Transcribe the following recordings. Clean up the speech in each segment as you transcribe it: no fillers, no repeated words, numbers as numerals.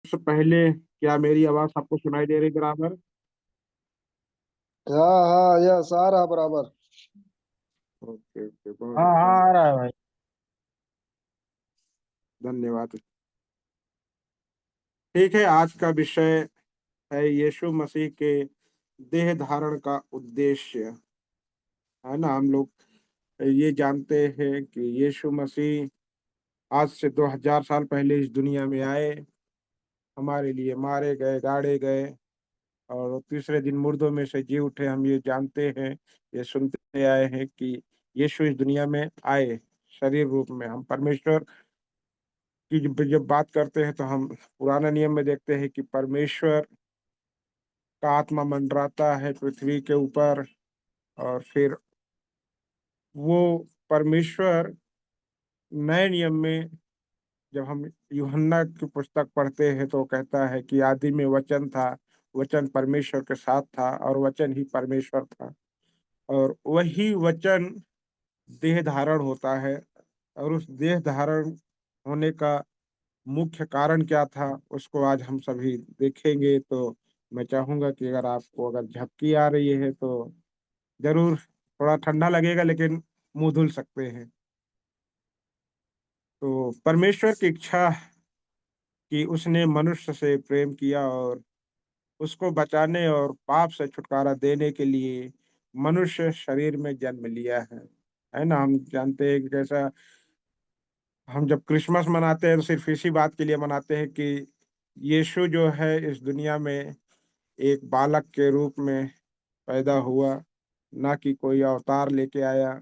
उससे पहले क्या मेरी आवाज आपको सुनाई दे रही बराबर? हाँ हाँ, यस आ रहा बराबर। ओके ओके, बहुत हाँ अच्छा। हाँ आ रहा है भाई। धन्यवाद। ठीक है, आज का विषय है यीशु मसीह के देह धारण का उद्देश्य। है ना, हम लोग ये जानते हैं कि यीशु मसीह आज से 2000 साल पहले इस दुनिया में आए, हमारे लिए मारे गए, गाड़े गए और तीसरे दिन मुर्दों में से जी उठे। हम ये जानते हैं, ये सुनते आए हैं कि यीशु इस दुनिया में आए शरीर रूप में। हम परमेश्वर की जब बात करते हैं तो हम पुराने नियम में देखते हैं कि परमेश्वर का आत्मा मंडराता है पृथ्वी के ऊपर। और फिर वो परमेश्वर नए नियम में जब हम यूहन्ना की पुस्तक पढ़ते हैं तो कहता है कि आदि में वचन था, वचन परमेश्वर के साथ था और वचन ही परमेश्वर था। और वही वचन देह धारण होता है। और उस देह धारण होने का मुख्य कारण क्या था, उसको आज हम सभी देखेंगे। तो मैं चाहूंगा कि अगर झपकी आ रही है तो जरूर, थोड़ा ठंडा लगेगा लेकिन मुंह धुल सकते हैं। तो परमेश्वर की इच्छा कि उसने मनुष्य से प्रेम किया और उसको बचाने और पाप से छुटकारा देने के लिए मनुष्य शरीर में जन्म लिया है ना। हम जानते हैं कि कैसा हम जब क्रिसमस मनाते हैं तो सिर्फ इसी बात के लिए मनाते हैं कि यीशु जो है इस दुनिया में एक बालक के रूप में पैदा हुआ, ना कि कोई अवतार लेके आया,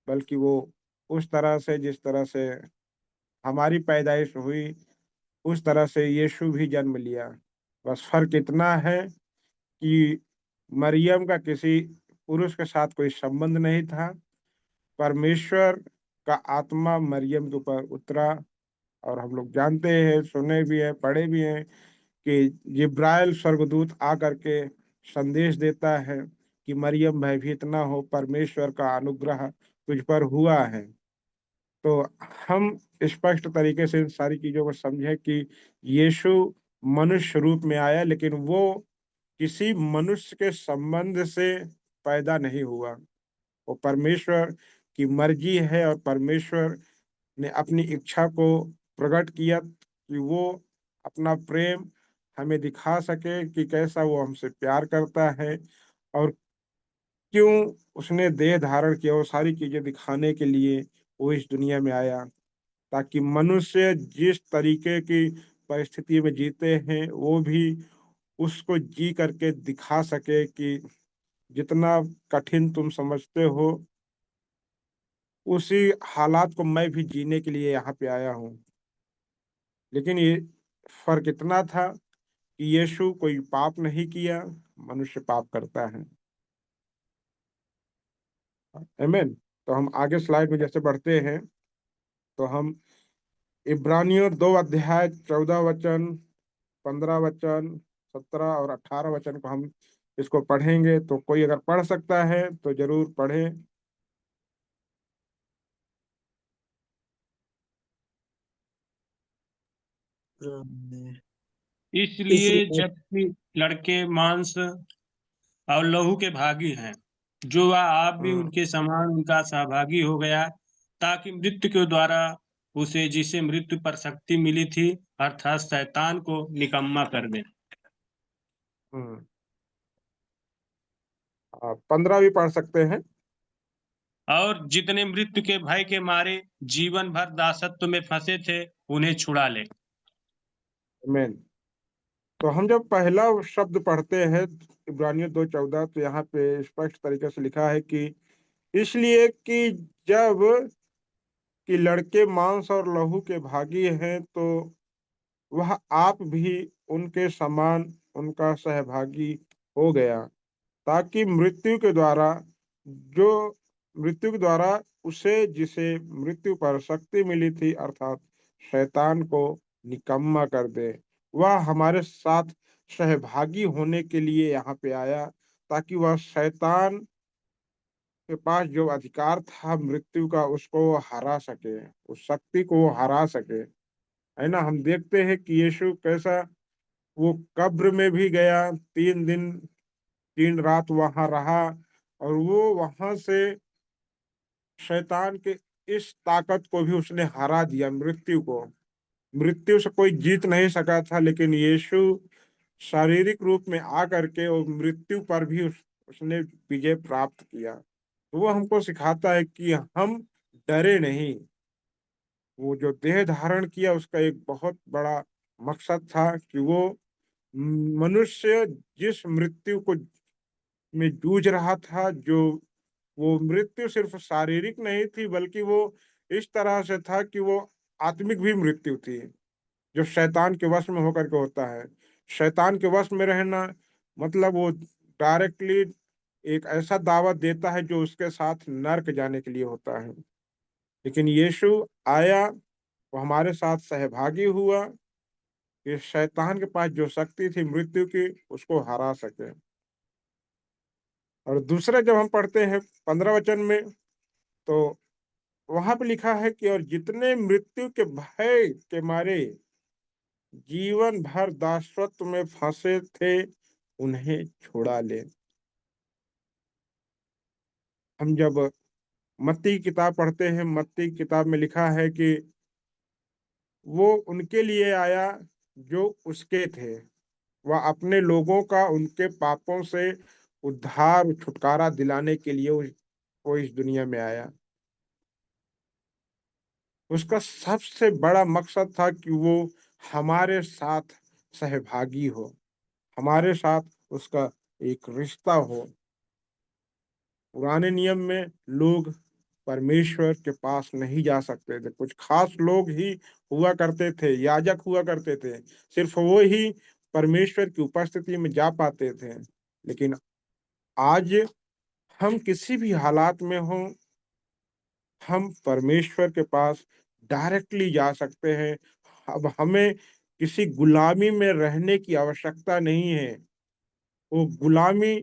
बल्कि वो उस तरह से जिस तरह से हमारी पैदाइश हुई उस तरह से यीशु भी जन्म लिया। बस फर्क इतना है कि मरियम का किसी पुरुष के साथ कोई संबंध नहीं था। परमेश्वर का आत्मा मरियम के ऊपर उतरा। और हम लोग जानते हैं, सुने भी हैं, पढ़े भी हैं कि जिब्राइल स्वर्गदूत आकर के संदेश देता है कि मरियम भयभीत ना हो, परमेश्वर का अनुग्रह तुझ पर हुआ है। तो हम स्पष्ट तरीके से इन सारी चीजों को समझें कि यीशु मनुष्य रूप में आया, लेकिन वो किसी मनुष्य के संबंध से पैदा नहीं हुआ। वो परमेश्वर की मर्जी है और परमेश्वर ने अपनी इच्छा को प्रकट किया कि वो अपना प्रेम हमें दिखा सके कि कैसा वो हमसे प्यार करता है और क्यों उसने देह धारण किया। वो सारी चीजें दिखाने के लिए वो इस दुनिया में आया, ताकि मनुष्य जिस तरीके की परिस्थिति में जीते हैं वो भी उसको जी करके दिखा सके कि जितना कठिन तुम समझते हो उसी हालात को मैं भी जीने के लिए यहाँ पे आया हूँ। लेकिन ये फर्क इतना था कि यीशु कोई पाप नहीं किया, मनुष्य पाप करता है। आमीन। तो हम आगे स्लाइड में जैसे बढ़ते हैं तो हम इब्रानियों 2 अध्याय 14 वचन, 15 वचन, 17 और 18 वचन को हम इसको पढ़ेंगे। तो कोई अगर पढ़ सकता है तो जरूर पढ़े। इसलिए इसलिए जबकि लड़के मांस और लहू के भागी हैं, जो वह आप भी हम्म, उनके समान उनका सहभागी हो गया, ताकि मृत्यु के द्वारा उसे जिसे मृत्यु पर शक्ति मिली थी अर्थात शैतान को निकम्मा कर दे। हम्म। 15 भी पढ़ सकते हैं। और जितने मृत्यु के भय के मारे जीवन भर दासत्व में फंसे थे उन्हें छुड़ा ले। आमीन। तो हम जब पहला शब्द पढ़ते हैं इब्रानियों 2:14, तो यहाँ पे स्पष्ट तरीके से लिखा है कि इसलिए कि जब कि लड़के मांस और लहू के भागी हैं तो वह आप भी उनके समान उनका सहभागी हो गया, ताकि जो मृत्यु के द्वारा उसे जिसे मृत्यु पर शक्ति मिली थी अर्थात शैतान को निकम्मा कर दे। वह हमारे साथ सहभागी होने के लिए यहाँ पे आया, ताकि वह शैतान के पास जो अधिकार था मृत्यु का उसको वो हरा सके, उस शक्ति को वो हरा सके। है ना। हम देखते हैं कि यीशु कैसा वो कब्र में भी गया, 3 दिन 3 रात वहां रहा, और वो वहां से शैतान के इस ताकत को भी उसने हरा दिया, मृत्यु को। मृत्यु से कोई जीत नहीं सका था, लेकिन यीशु शारीरिक रूप में आकर के और मृत्यु पर भी उसने विजय प्राप्त किया। तो वो हमको सिखाता है कि हम डरे नहीं। वो जो देह धारण किया उसका एक बहुत बड़ा मकसद था कि वो मनुष्य जिस मृत्यु को में जूझ रहा था, जो वो मृत्यु सिर्फ शारीरिक नहीं थी, बल्कि वो इस तरह से था कि वो आत्मिक भी मृत्यु थी, जो शैतान के वश में होकर के होता है। शैतान के वश में रहना मतलब वो डायरेक्टली एक ऐसा दावत देता है जो उसके साथ नर्क जाने के लिए होता है। लेकिन यीशु आया, वो हमारे साथ सहभागी हुआ कि शैतान के पास जो शक्ति थी मृत्यु की, उसको हरा सके। और दूसरा जब हम पढ़ते हैं 15 वचन में, तो वहां पे लिखा है कि और जितने मृत्यु के भय के मारे जीवन भर दासत्व में फंसे थे, उन्हें छुड़ा ले। हम जब मत्ती की किताब पढ़ते हैं, मत्ती की किताब में लिखा है कि वो उनके लिए आया जो उसके थे, वह अपने लोगों का उनके पापों से उद्धार छुटकारा दिलाने के लिए वो इस दुनिया में आया। उसका सबसे बड़ा मकसद था कि वो हमारे साथ सहभागी हो, हमारे साथ उसका एक रिश्ता हो। पुराने नियम में लोग परमेश्वर के पास नहीं जा सकते थे, कुछ खास लोग ही हुआ करते थे, याजक हुआ करते थे, सिर्फ वो ही परमेश्वर की उपस्थिति में जा पाते थे। लेकिन आज हम किसी भी हालात में हों, हम परमेश्वर के पास डायरेक्टली जा सकते हैं। अब हमें किसी गुलामी में रहने की आवश्यकता नहीं है। वो गुलामी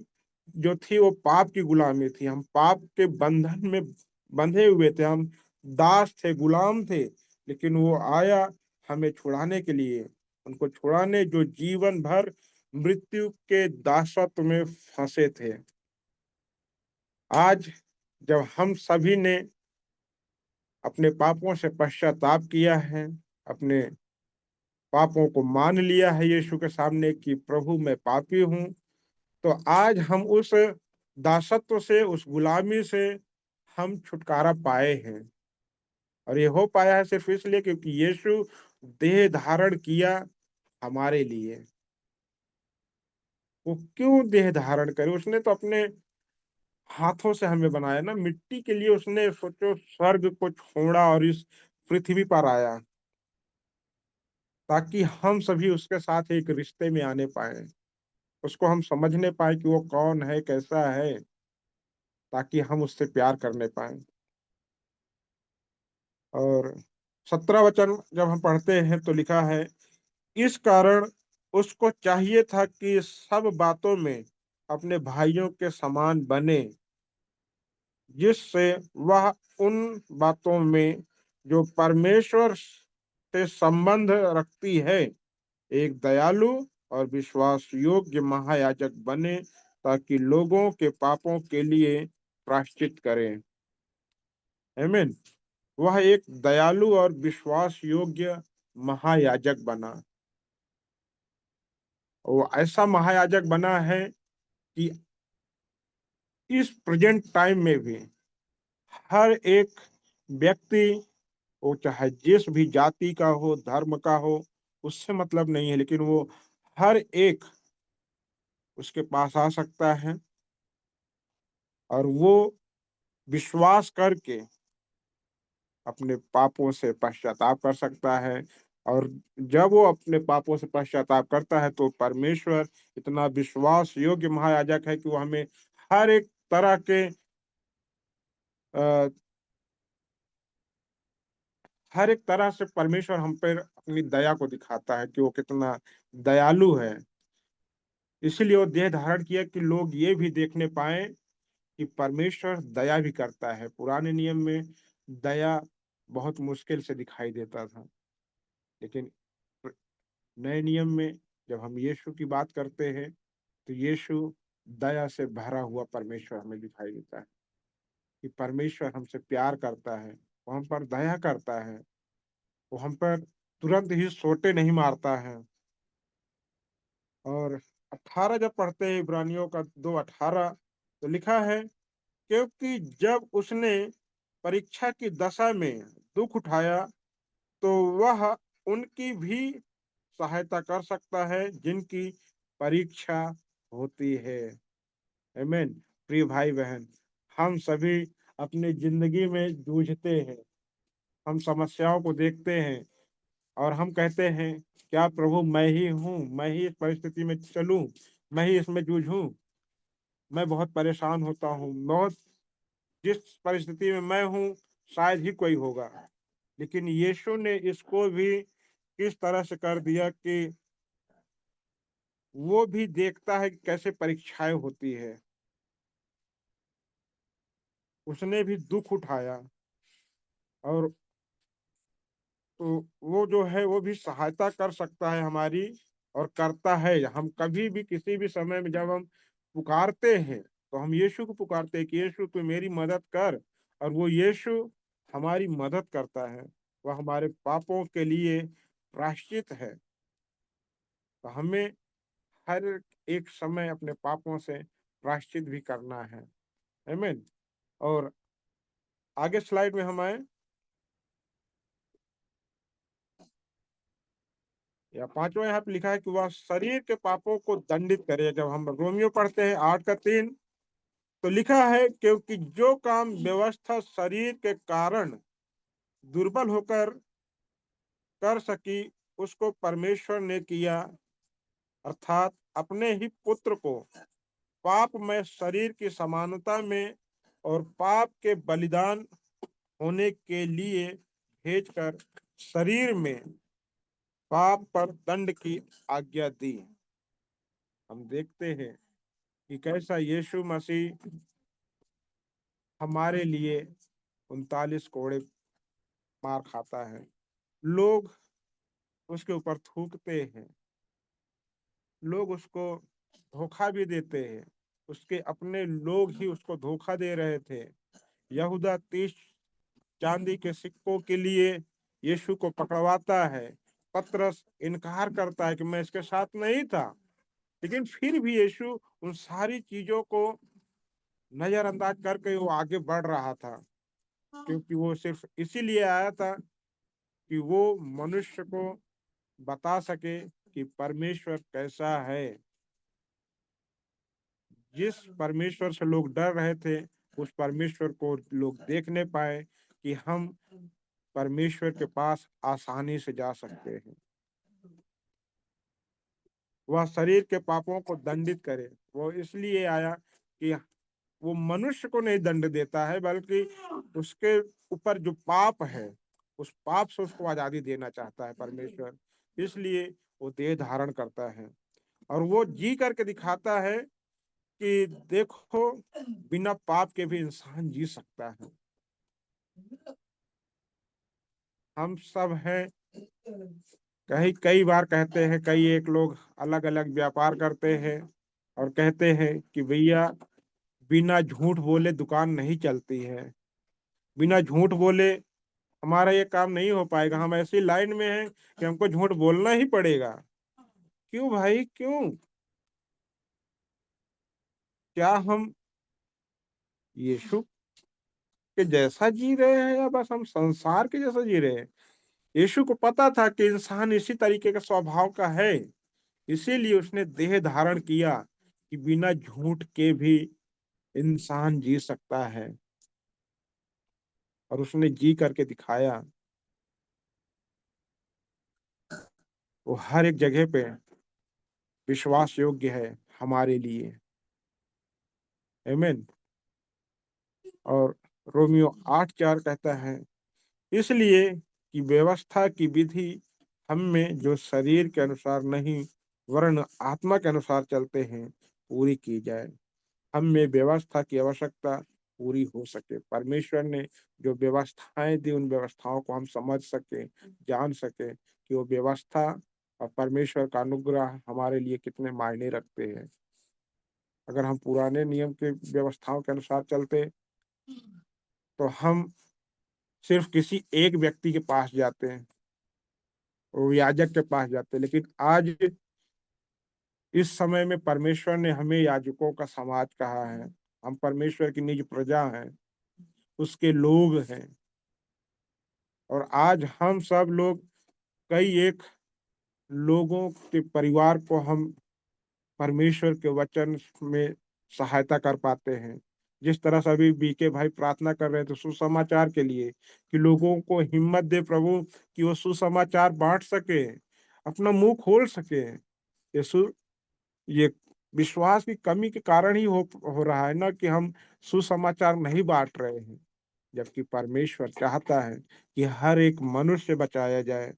जो थी वो पाप की गुलामी थी। हम पाप के बंधन में बंधे हुए थे, हम दास थे, गुलाम थे। लेकिन वो आया हमें छुड़ाने के लिए, उनको छुड़ाने जो जीवन भर मृत्यु के दासत्व में फंसे थे। आज जब हम सभी ने अपने पापों से पश्चाताप किया है, अपने पापों को मान लिया है यीशु के सामने कि प्रभु मैं पापी हूँ, तो आज हम उस दासत्व से, उस गुलामी से हम छुटकारा पाए हैं। और ये हो पाया है सिर्फ इसलिए क्योंकि यीशु देह धारण किया हमारे लिए। वो क्यों देह धारण करे? उसने तो अपने हाथों से हमें बनाया ना, मिट्टी के लिए उसने सोचो स्वर्ग को छोड़ा और इस पृथ्वी पर आया, ताकि हम सभी उसके साथ एक रिश्ते में आने पाए, उसको हम समझने पाए कि वो कौन है, कैसा है, ताकि हम उससे प्यार करने पाए। और 17 वचन जब हम पढ़ते हैं तो लिखा है, इस कारण उसको चाहिए था कि सब बातों में अपने भाइयों के समान बने, जिससे वह उन बातों में जो परमेश्वर से संबंध रखती है एक दयालु और विश्वास योग्य महायाजक बने, ताकि लोगों के पापों के लिए प्रायश्चित करें। आमीन। वह एक दयालु और विश्वास योग्य महायाजक बना। वो ऐसा महायाजक बना है कि इस प्रेजेंट टाइम में भी हर एक व्यक्ति, वो चाहे जिस भी जाति का हो, धर्म का हो, उससे मतलब नहीं है, लेकिन वो हर एक उसके पास आ सकता है और वो विश्वास करके अपने पापों से पश्चाताप कर सकता है। और जब वो अपने पापों से पश्चाताप करता है तो परमेश्वर इतना विश्वास योग्य महायाजक है कि वो हमें हर एक तरह के अ, हर एक तरह से परमेश्वर हम पर अपनी दया को दिखाता है कि वो कितना दयालु है। इसीलिए वो देह धारण किया कि लोग ये भी देखने पाए कि परमेश्वर दया भी करता है। पुराने नियम में दया बहुत मुश्किल से दिखाई देता था, लेकिन नए नियम में जब हम यीशु की बात करते हैं तो यीशु दया से भरा हुआ परमेश्वर हमें दिखाई देता है कि परमेश्वर हमसे प्यार करता है, वो हम पर दया करता है, वो हम पर तुरंत ही सोटे नहीं मारता है। और 18 जब पढ़ते हैं इब्रानियों का 2:18, तो लिखा है, क्योंकि जब उसने परीक्षा की दशा में दुख उठाया तो वह उनकी भी सहायता कर सकता है जिनकी परीक्षा होती है। आमीन। प्रिय भाई बहन, हम सभी अपनी जिंदगी में जूझते हैं, हम समस्याओं को देखते हैं और हम कहते हैं, क्या प्रभु मैं ही हूँ, मैं ही इस परिस्थिति में चलूं, मैं ही इसमें जूझूं। मैं बहुत परेशान होता हूँ, बहुत जिस परिस्थिति में मैं हूँ शायद ही कोई होगा। लेकिन यीशु ने इसको भी किस तरह से कर दिया कि वो भी देखता है कि कैसे परीक्षाएं होती है। उसने भी दुख उठाया और तो वो जो है वो भी सहायता कर सकता है हमारी, और करता है। हम कभी भी किसी भी समय में जब हम पुकारते हैं तो हम यीशु को पुकारते हैं कि यीशु तू मेरी मदद कर, और वो यीशु हमारी मदद करता है। वह हमारे पापों के लिए प्रायश्चित है। तो हमें हर एक समय अपने पापों से प्रायश्चित भी करना है। आमीन। और आगे स्लाइड में हम आए, या पांचवा यहाँ पे लिखा है कि वह शरीर के पापों को दंडित करे। जब हम रोमियो पढ़ते हैं 8:3, तो लिखा है, क्योंकि जो काम व्यवस्था शरीर के कारण दुर्बल होकर कर सकी उसको परमेश्वर ने किया, अर्थात अपने ही पुत्र को पाप में शरीर की समानता में और पाप के बलिदान होने के लिए भेजकर शरीर में पाप पर दंड की आज्ञा दी। हम देखते हैं कि कैसा यीशु मसीह हमारे लिए 39 कोड़े मार खाता है। लोग उसके ऊपर थूकते हैं, लोग उसको धोखा भी देते हैं। उसके अपने लोग ही उसको धोखा दे रहे थे। यहूदा 30 चांदी के सिक्कों के लिए यीशु को पकड़वाता है। पतरस इनकार करता है कि मैं इसके साथ नहीं था, लेकिन फिर भी यीशु उन सारी चीजों को नजरअंदाज करके वो आगे बढ़ रहा था, क्योंकि वो सिर्फ इसीलिए आया था कि वो मनुष्य को बता सके कि परमेश्वर कैसा है। जिस परमेश्वर से लोग डर रहे थे, उस परमेश्वर को लोग देखने पाए कि हम परमेश्वर के पास आसानी से जा सकते हैं। वह शरीर के पापों को दंडित करे। वो इसलिए आया कि वो मनुष्य को नहीं दंड देता है, बल्कि उसके ऊपर जो पाप है उस पाप से उसको आजादी देना चाहता है परमेश्वर। इसलिए वो देह धारण करता है और वो जी करके दिखाता है कि देखो, बिना पाप के भी इंसान जी सकता है। हम सब हैं, कई कई बार कहते हैं, कई एक लोग अलग अलग व्यापार करते हैं और कहते हैं कि भैया बिना झूठ बोले दुकान नहीं चलती है, बिना झूठ बोले हमारा ये काम नहीं हो पाएगा। हम ऐसी लाइन में हैं कि हमको झूठ बोलना ही पड़ेगा। क्यों भाई, क्यों? क्या हम यीशु के जैसा जी रहे हैं या बस हम संसार के जैसा जी रहे हैं? यीशु को पता था कि इंसान इसी तरीके का स्वभाव का है, इसीलिए उसने देह धारण किया कि बिना झूठ के भी इंसान जी सकता है, और उसने जी करके दिखाया। वो हर एक जगह पे विश्वास योग्य है हमारे लिए। आमीन। और रोमियो 8:4 कहता है, इसलिए कि व्यवस्था की विधि हम में जो शरीर के अनुसार नहीं वरन आत्मा के अनुसार चलते हैं पूरी की जाए। हम में व्यवस्था की आवश्यकता पूरी हो सके। परमेश्वर ने जो व्यवस्थाएं दी, उन व्यवस्थाओं को हम समझ सके, जान सके कि वो व्यवस्था और परमेश्वर का अनुग्रह हमारे लिए कितने मायने रखते हैं। अगर हम पुराने नियम के व्यवस्थाओं के अनुसार चलते तो हम सिर्फ किसी एक व्यक्ति के पास जाते हैं, वो याजक के पास जाते हैं। लेकिन आज इस समय में परमेश्वर ने हमें याजकों का समाज कहा है। हम परमेश्वर की निज प्रजा हैं, उसके लोग हैं। और आज हम सब लोग कई एक लोगों के परिवार को हम परमेश्वर के वचन में सहायता कर पाते हैं। जिस तरह से अभी बीके भाई प्रार्थना कर रहे थे सुसमाचार के लिए कि लोगों को हिम्मत दे प्रभु कि वो सुसमाचार बांट सके, अपना मुंह खोल सके। ये सु ये विश्वास की कमी के कारण ही हो रहा है ना कि हम सुसमाचार नहीं बांट रहे हैं। जबकि परमेश्वर चाहता है कि हर एक मनुष्य बचाया जाए,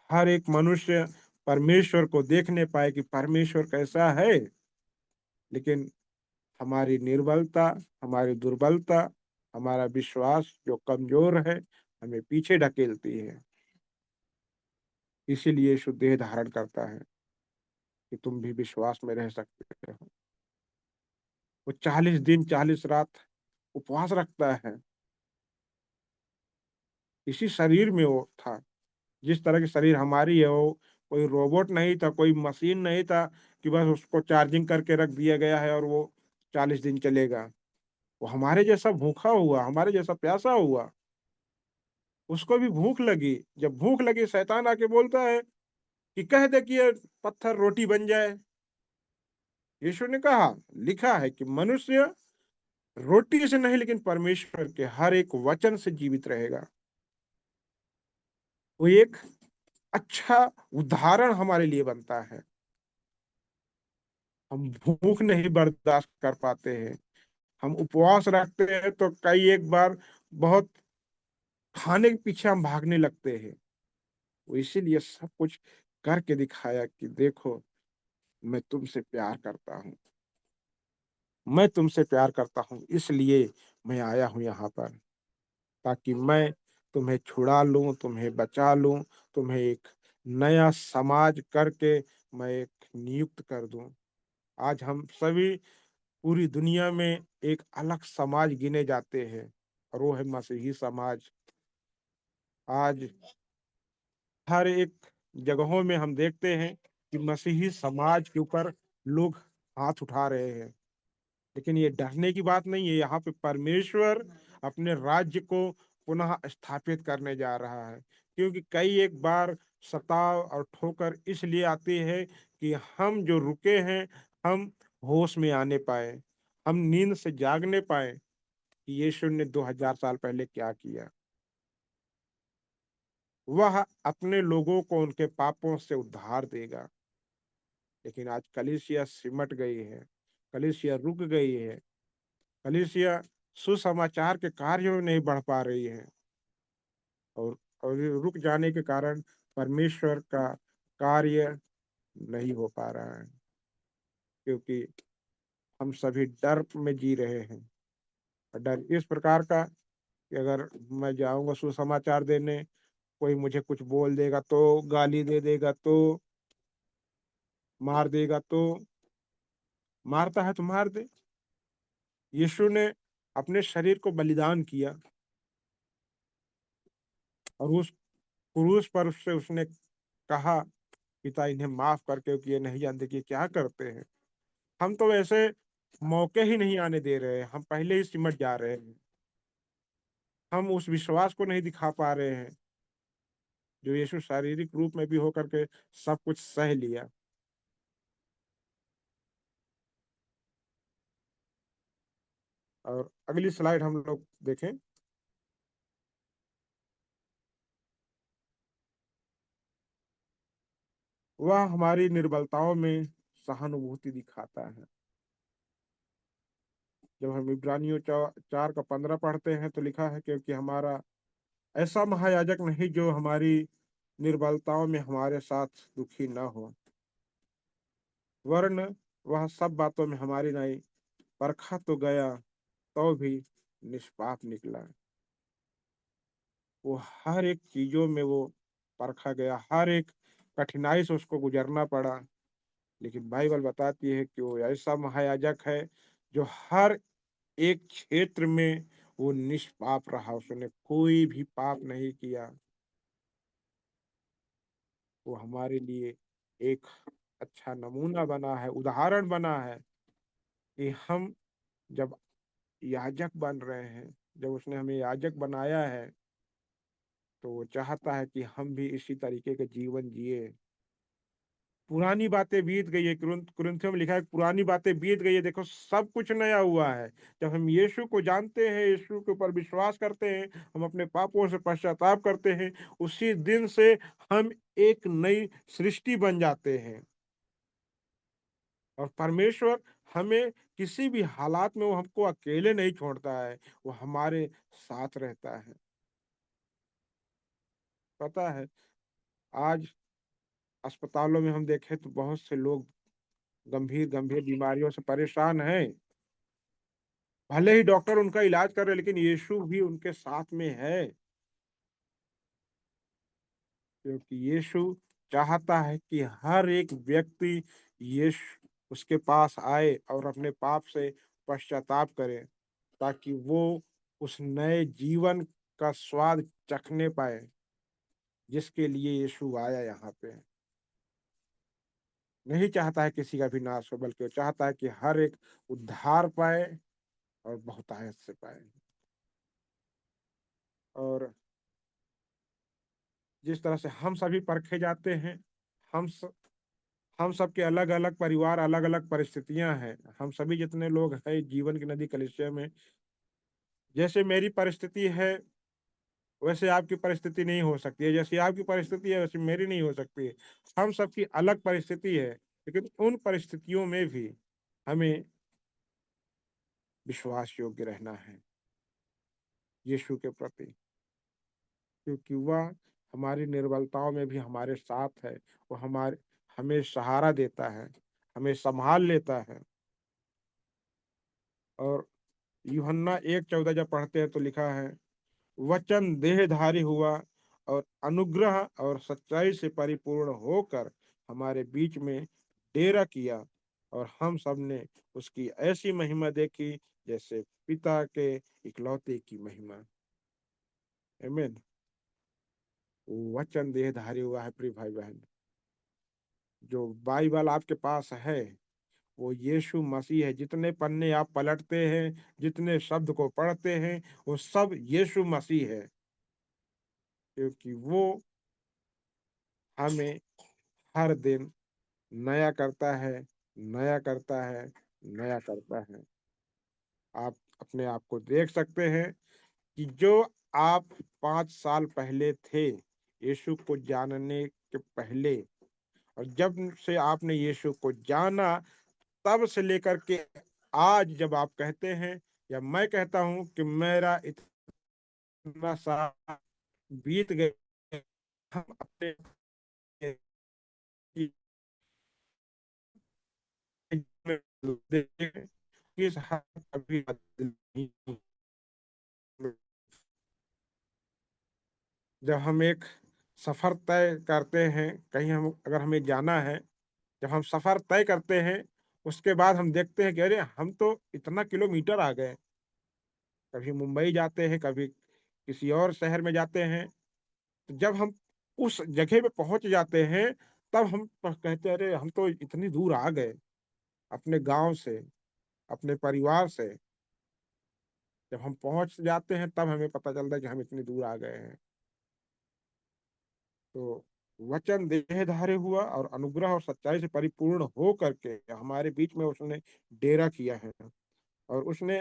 हर एक मनुष्य परमेश्वर को देखने पाए कि परमेश्वर कैसा है। लेकिन हमारी निर्बलता, हमारी दुर्बलता, हमारा विश्वास जो कमजोर है, हमें पीछे ढकेलती है। इसीलिए यीशु देह धारण करता है कि तुम भी विश्वास में रह सकते हो। वो 40 दिन 40 रात उपवास रखता है। इसी शरीर में वो था, जिस तरह की शरीर हमारी है। वो कोई रोबोट नहीं था, कोई मशीन नहीं था कि बस उसको चार्जिंग करके रख दिया गया है और वो 40 दिन चलेगा। वो हमारे जैसा भूखा हुआ, हमारे जैसा प्यासा हुआ। उसको भी भूख लगी। जब भूख लगी, शैतान आके बोलता है कि कह दे कि ये पत्थर रोटी बन जाए। यीशु ने कहा, लिखा है कि मनुष्य रोटी से नहीं लेकिन परमेश्वर के हर एक वचन से जीवित रहेगा। वो एक अच्छा उदाहरण हमारे लिए बनता है। हम भूख नहीं बर्दाश्त कर पाते हैं, हम उपवास रखते हैं तो कई एक बार बहुत खाने के पीछे हम भागने लगते हैं। वो इसीलिए सब कुछ करके दिखाया कि देखो, मैं तुमसे प्यार करता हूँ, मैं तुमसे प्यार करता हूँ, इसलिए मैं आया हूँ यहाँ पर, ताकि मैं तुम्हें छुड़ा लूं, तुम्हें बचा लूं, तुम्हें एक नया समाज करके मैं एक नियुक्त कर दूं। आज हम सभी पूरी दुनिया में एक अलग समाज गिने जाते हैं और वो है मसीही समाज। आज हर एक जगहों में हम देखते हैं कि मसीही समाज के ऊपर लोग हाथ उठा रहे हैं। लेकिन ये डरने की बात नहीं है। यहाँ पे परमेश्वर अपने राज्य को पुनः स्थापित करने जा रहा है। क्योंकि कई एक बार सताव और ठोकर इसलिए आती है कि हम जो रुके हैं, हम होश में आने पाए, हम नींद से जागने पाए कि यीशु ने 2000 साल पहले क्या किया। वह अपने लोगों को उनके पापों से उद्धार देगा। लेकिन आज कलीसिया सिमट गई है, कलीसिया रुक गई है, कलीसिया सुसमाचार के कार्य में नहीं बढ़ पा रही है। और और ये रुक जाने के कारण परमेश्वर का कार्य नहीं हो पा रहा है। क्योंकि हम सभी डर में जी रहे हैं। और डर इस प्रकार का कि अगर मैं जाऊंगा सुसमाचार देने, कोई मुझे कुछ बोल देगा तो, गाली दे देगा तो, मार देगा तो, मारता है तो मार दे। यीशु ने अपने शरीर को बलिदान किया और उस क्रूस पर उससे उसने कहा, पिता इन्हें माफ करके कि ये नहीं जानते कि ये क्या करते हैं। हम तो वैसे मौके ही नहीं आने दे रहे हैं, हम पहले ही सिमट जा रहे हैं। हम उस विश्वास को नहीं दिखा पा रहे हैं जो यीशु शारीरिक रूप में भी होकर के सब कुछ सह लिया। और अगली स्लाइड हम लोग देखें। वह हमारी निर्बलताओं में सहानुभूति दिखाता है। जब हम इब्रानियों 4 का 15 पढ़ते हैं तो लिखा है, क्योंकि हमारा ऐसा महायाजक नहीं जो हमारी निर्बलताओं में हमारे साथ दुखी न हो, वरन वह सब बातों में हमारी नहीं, परखा तो गया तो भी निष्पाप निकला। वो हर एक चीजों में वो परखा गया, हर एक कठिनाई से उसको गुजरना पड़ा। लेकिन बाइबल बताती है कि वो ऐसा महायाजक है जो हर एक क्षेत्र में वो निष्पाप रहा, उसने कोई भी पाप नहीं किया। वो हमारे लिए एक अच्छा नमूना बना है, उदाहरण बना है कि हम जब याजक बन रहे हैं, जब उसने हमें याजक बनाया है, तो वो चाहता है कि हम भी इसी तरीके का जीवन जिए। पुरानी बातें बीत गई है, कुरिन्थियों में लिखा है पुरानी बातें बीत गई है, देखो सब कुछ नया हुआ है। जब हम यीशु को जानते हैं, यीशु के ऊपर विश्वास करते हैं, हम अपने पापों से पश्चाताप करते हैं, उसी दिन से हम एक नई सृष्टि बन जाते हैं। और परमेश्वर हमें किसी भी हालात में वो हमको अकेले नहीं छोड़ता है, वो हमारे साथ रहता है। पता है, आज अस्पतालों में हम देखें तो बहुत से लोग गंभीर गंभीर बीमारियों से परेशान हैं। भले ही डॉक्टर उनका इलाज कर रहे हैं, लेकिन यीशु भी उनके साथ में है, क्योंकि यीशु चाहता है कि हर एक व्यक्ति यीशु उसके पास आए और अपने पाप से पश्चाताप करे, ताकि वो उस नए जीवन का स्वाद चखने पाए जिसके लिए यीशु आया यहाँ पे। नहीं चाहता है किसी का भी नाश हो, बल्कि वो चाहता है कि हर एक उद्धार पाए और बहुतायत से पाए। और जिस तरह से हम सभी परखे जाते हैं, हम स, हम सबके अलग अलग परिवार, अलग अलग परिस्थितियां हैं। हम सभी जितने लोग हैं जीवन की नदी कलिसिया में, जैसे मेरी परिस्थिति है वैसे आपकी परिस्थिति नहीं हो सकती है, जैसी आपकी परिस्थिति है वैसे मेरी नहीं हो सकती है। हम सबकी अलग परिस्थिति है, लेकिन उन परिस्थितियों में भी हमें विश्वास योग्य रहना है यीशु के प्रति, क्योंकि वह हमारी निर्बलताओं में भी हमारे साथ है। वो हमें सहारा देता है, हमें संभाल लेता है। और यूहन्ना 1:14 जब पढ़ते हैं तो लिखा है, वचन देहधारी हुआ और अनुग्रह और सच्चाई से परिपूर्ण होकर हमारे बीच में डेरा किया, और हम सब ने उसकी ऐसी महिमा देखी जैसे पिता के इकलौते की महिमा। आमीन। वचन देहधारी हुआ है प्रिय भाई बहन। जो बाइबल आपके पास है वो यीशु मसीह है। जितने पन्ने आप पलटते हैं, जितने शब्द को पढ़ते हैं, वो सब यीशु मसीह है, क्योंकि वो हमें हर दिन नया करता है, नया करता है, नया करता है। आप अपने आप को देख सकते हैं कि जो आप 5 साल पहले थे यीशु को जानने के पहले, और जब से आपने यीशु को जाना, तब से लेकर के आज जब आप कहते हैं या मैं कहता हूं कि मेरा इतना साल बीत गया, हम अपने इस हाथ कभी बदल नहीं। जब हम एक सफर तय करते हैं, कहीं हम अगर हमें जाना है, जब हम सफर तय करते हैं, उसके बाद हम देखते हैं कि अरे हम तो इतना किलोमीटर आ गए। कभी मुंबई जाते हैं, कभी किसी और शहर में जाते हैं, तो जब हम उस जगह पे पहुंच जाते हैं, तब हम कहते हैं अरे हम तो इतनी दूर आ गए अपने गांव से, अपने परिवार से। जब हम पहुंच जाते हैं तब हमें पता चलता है कि हम इतनी दूर आ गए हैं। तो वचन देहधारी हुआ और अनुग्रह और सच्चाई से परिपूर्ण हो करके हमारे बीच में उसने डेरा किया है। और उसने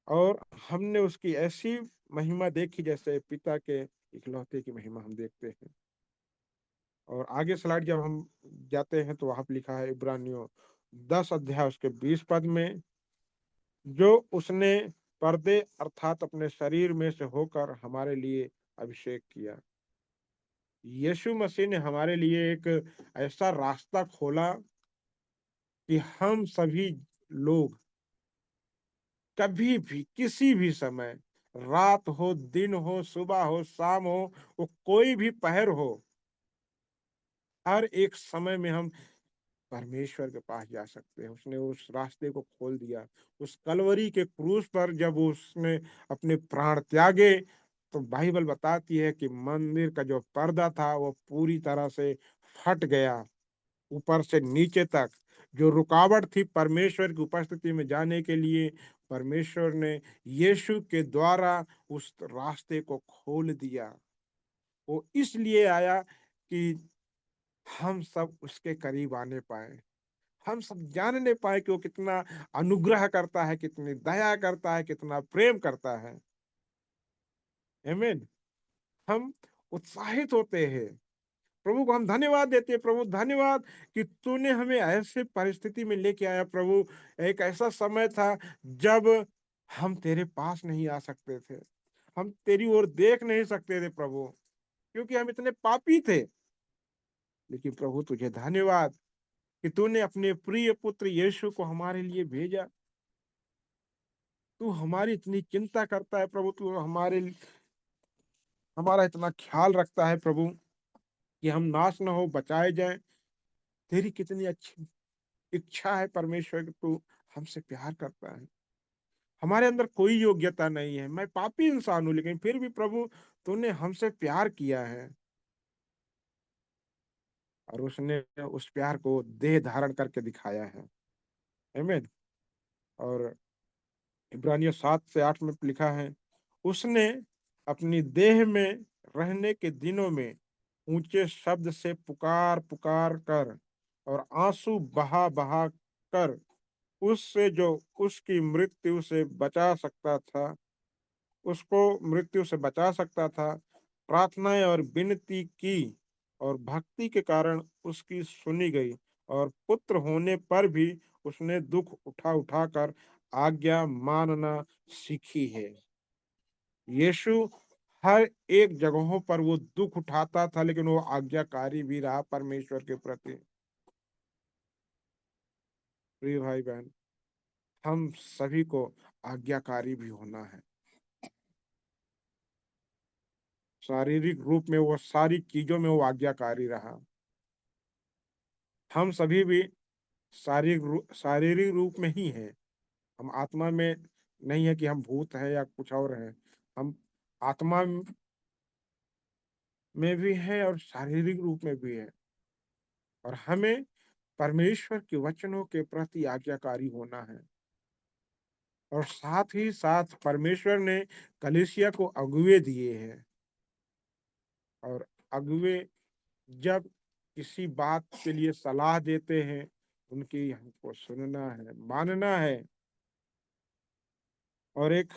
और हमने उसकी ऐसी महिमा देखी जैसे पिता के इकलौते की महिमा हम देखते हैं। और आगे स्लाइड जब हम जाते हैं तो वहां पे लिखा है इब्रानियों 10 अध्याय उसके 20 पद में, जो उसने पर्दे अर्थात अपने शरीर में से होकर हमारे लिए अभिषेक किया। यीशु मसीह ने हमारे लिए एक ऐसा रास्ता खोला कि हम सभी लोग कभी भी किसी भी समय, रात हो, दिन हो, सुबह हो, शाम हो, वो कोई भी पहर हो, हर एक समय में हम परमेश्वर के पास जा सकते हैं। उसने उस रास्ते को खोल दिया। उस कलवरी के क्रूस पर जब उसने अपने प्राण त्यागे, तो बाइबल बताती है कि मंदिर का जो पर्दा था वो पूरी तरह से फट गया, ऊपर से नीचे तक। जो रुकावट थी परमेश्वर की उपस्थिति में जाने के लिए, परमेश्वर ने यीशु के द्वारा उस रास्ते को खोल दिया। वो इसलिए आया कि हम सब उसके करीब आने पाए। हम सब जानने पाए कि वो कितना अनुग्रह करता है, कितनी दया करता है, कितना प्रेम करता है। आमीन। हम उत्साहित होते हैं, प्रभु को हम धन्यवाद देते हैं। प्रभु धन्यवाद कि तूने हमें ऐसे परिस्थिति में लेके आया प्रभु। एक ऐसा समय था जब हम तेरे पास नहीं आ सकते थे, हम तेरी ओर देख नहीं सकते थे प्रभु, क्योंकि हम इतने पापी थे। लेकिन प्रभु तुझे धन्यवाद कि तूने अपने प्रिय पुत्र यीशु को हमारे लिए भेजा। तू हमारी इतनी चिंता करता है प्रभु, तू हमारा इतना ख्याल रखता है प्रभु कि हम नाश न हो, बचाए जाएं। तेरी कितनी अच्छी इच्छा है परमेश्वर कि तू हमसे प्यार करता है। हमारे अंदर कोई योग्यता नहीं है, मैं पापी इंसान हूं, लेकिन फिर भी प्रभु तूने हमसे प्यार किया है। और उसने उस प्यार को देह धारण करके दिखाया है। आमीन। और इब्रानियों 7 से 8 में लिखा है, उसने अपनी देह में रहने के दिनों में ऊंचे शब्द से पुकार पुकार कर और आंसू बहा बहा कर उससे जो उसकी मृत्यु से बचा सकता था, उसको मृत्यु से बचा सकता था, प्रार्थनाएं और विनती की, और भक्ति के कारण उसकी सुनी गई। और पुत्र होने पर भी उसने दुख उठा उठा कर आज्ञा मानना सीखी है। यीशु हर एक जगहों पर वो दुख उठाता था, लेकिन वो आज्ञाकारी भी रहा परमेश्वर के प्रति। प्रिय भाई बहन, हम सभी को आज्ञाकारी भी होना है। शारीरिक रूप में वो सारी चीजों में वो आज्ञाकारी रहा। हम सभी भी शारीरिक रूप में ही हैं। हम आत्मा में नहीं है कि हम भूत हैं या कुछ और हैं। हम आत्मा में भी है और शारीरिक रूप में भी है। और हमें परमेश्वर के वचनों के प्रति आज्ञाकारी होना है। और साथ ही साथ परमेश्वर ने कलीसिया को अगुवे दिए हैं। और अगुवे जब किसी बात के लिए सलाह देते हैं, उनकी हमको सुनना है, मानना है। और एक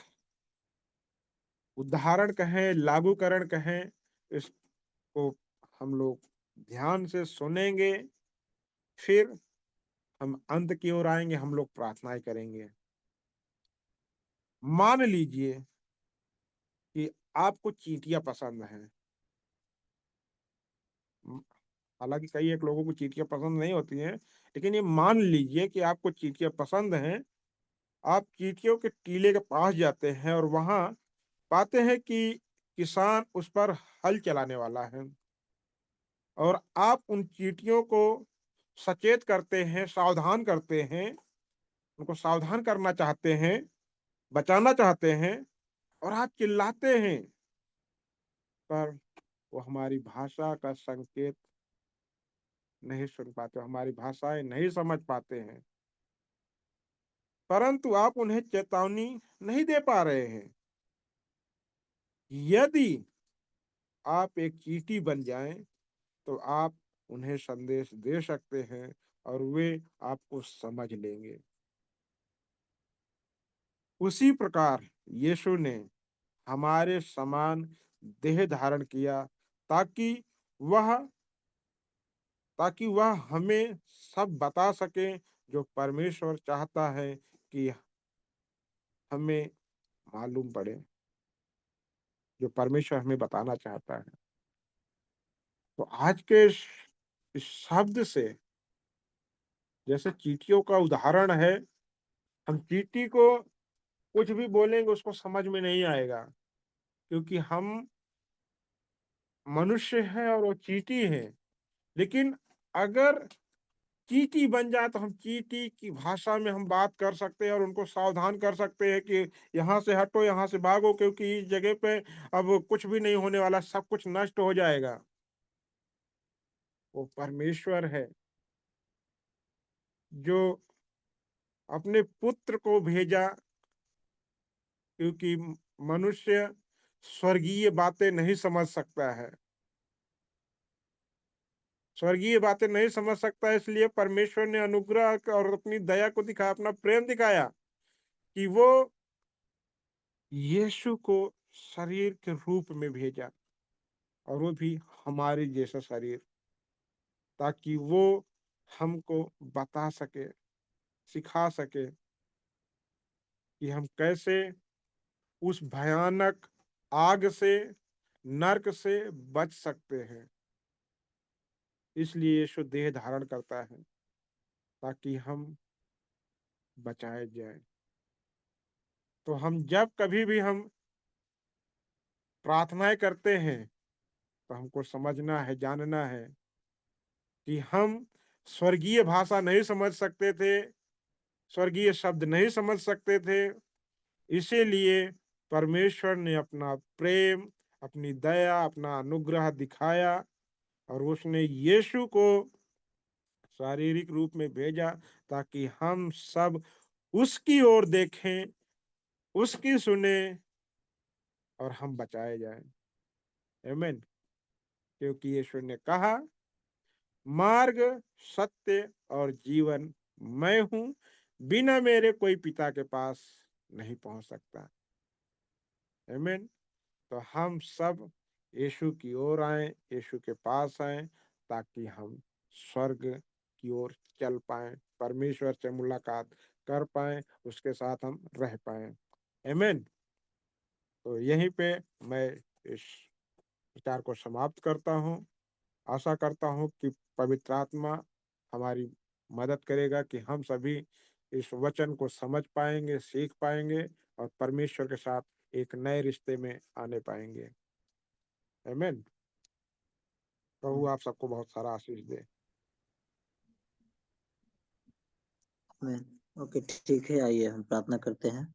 उदाहरण कहें, लागूकरण कहें, इसको हम लोग ध्यान से सुनेंगे, फिर हम अंत की ओर आएंगे, हम लोग प्रार्थनाएं करेंगे। मान लीजिए कि आपको चींटियां पसंद हैं। हालांकि कई एक लोगों को चींटियां पसंद नहीं होती हैं, लेकिन ये मान लीजिए कि आपको चींटियां पसंद हैं। आप चींटियों के टीले के पास जाते हैं और वहां पाते हैं कि किसान उस पर हल चलाने वाला है। और आप उन चींटियों को सचेत करते हैं, सावधान करते हैं, उनको सावधान करना चाहते हैं, बचाना चाहते हैं, और आप चिल्लाते हैं, पर वो हमारी भाषा का संकेत नहीं सुन पाते, हमारी भाषाएं नहीं समझ पाते हैं। परंतु आप उन्हें चेतावनी नहीं दे पा रहे हैं। यदि आप एक चींटी बन जाएं, तो आप उन्हें संदेश दे सकते हैं और वे आपको समझ लेंगे। उसी प्रकार यीशु ने हमारे समान देह धारण किया, ताकि वह ताकि वह हमें सब बता सके, जो परमेश्वर चाहता है कि हमें मालूम पड़े, जो परमेश्वर हमें बताना चाहता है। तो आज के इस शब्द से, जैसे चींटियों का उदाहरण है, हम चींटी को कुछ भी बोलेंगे उसको समझ में नहीं आएगा, क्योंकि हम मनुष्य हैं और वो चींटी है। लेकिन अगर चींटी बन जाए तो हम चींटी की भाषा में हम बात कर सकते हैं और उनको सावधान कर सकते हैं कि यहाँ से हटो, यहाँ से भागो, क्योंकि इस जगह पे अब कुछ भी नहीं होने वाला, सब कुछ नष्ट हो जाएगा। वो परमेश्वर है जो अपने पुत्र को भेजा, क्योंकि मनुष्य स्वर्गीय बातें नहीं समझ सकता है। स्वर्गीय बातें नहीं समझ सकता है, इसलिए परमेश्वर ने अनुग्रह और अपनी दया को दिखाया, अपना प्रेम दिखाया कि वो यीशु को शरीर के रूप में भेजा, और वो भी हमारे जैसा शरीर, ताकि वो हमको बता सके, सिखा सके कि हम कैसे उस भयानक आग से, नरक से बच सकते हैं। इसलिए यीशु देह धारण करता है ताकि हम बचाए जाएं। तो हम जब कभी भी हम प्रार्थनाएं करते हैं तो हमको समझना है, जानना है कि हम स्वर्गीय भाषा नहीं समझ सकते थे, स्वर्गीय शब्द नहीं समझ सकते थे। इसीलिए परमेश्वर ने अपना प्रेम, अपनी दया, अपना अनुग्रह दिखाया और उसने यीशु को शारीरिक रूप में भेजा ताकि हम सब उसकी ओर देखें, उसकी सुने और हम बचाए जाएं। आमीन। क्योंकि यीशु ने कहा, मार्ग, सत्य और जीवन मैं हूं, बिना मेरे कोई पिता के पास नहीं पहुंच सकता। आमीन। तो हम सब यीशु की ओर आए, यीशु के पास आए, ताकि हम स्वर्ग की ओर चल पाए, परमेश्वर से मुलाकात कर पाए, उसके साथ हम रह पाए। आमीन। तो यहीं पे मैं इस विचार को समाप्त करता हूँ। आशा करता हूँ कि पवित्र आत्मा हमारी मदद करेगा कि हम सभी इस वचन को समझ पाएंगे, सीख पाएंगे और परमेश्वर के साथ एक नए रिश्ते में आने पाएंगे। आमीन। प्रभु आप सबको बहुत सारा आशीष दे। ओके, ठीक है, आइए हम प्रार्थना करते हैं।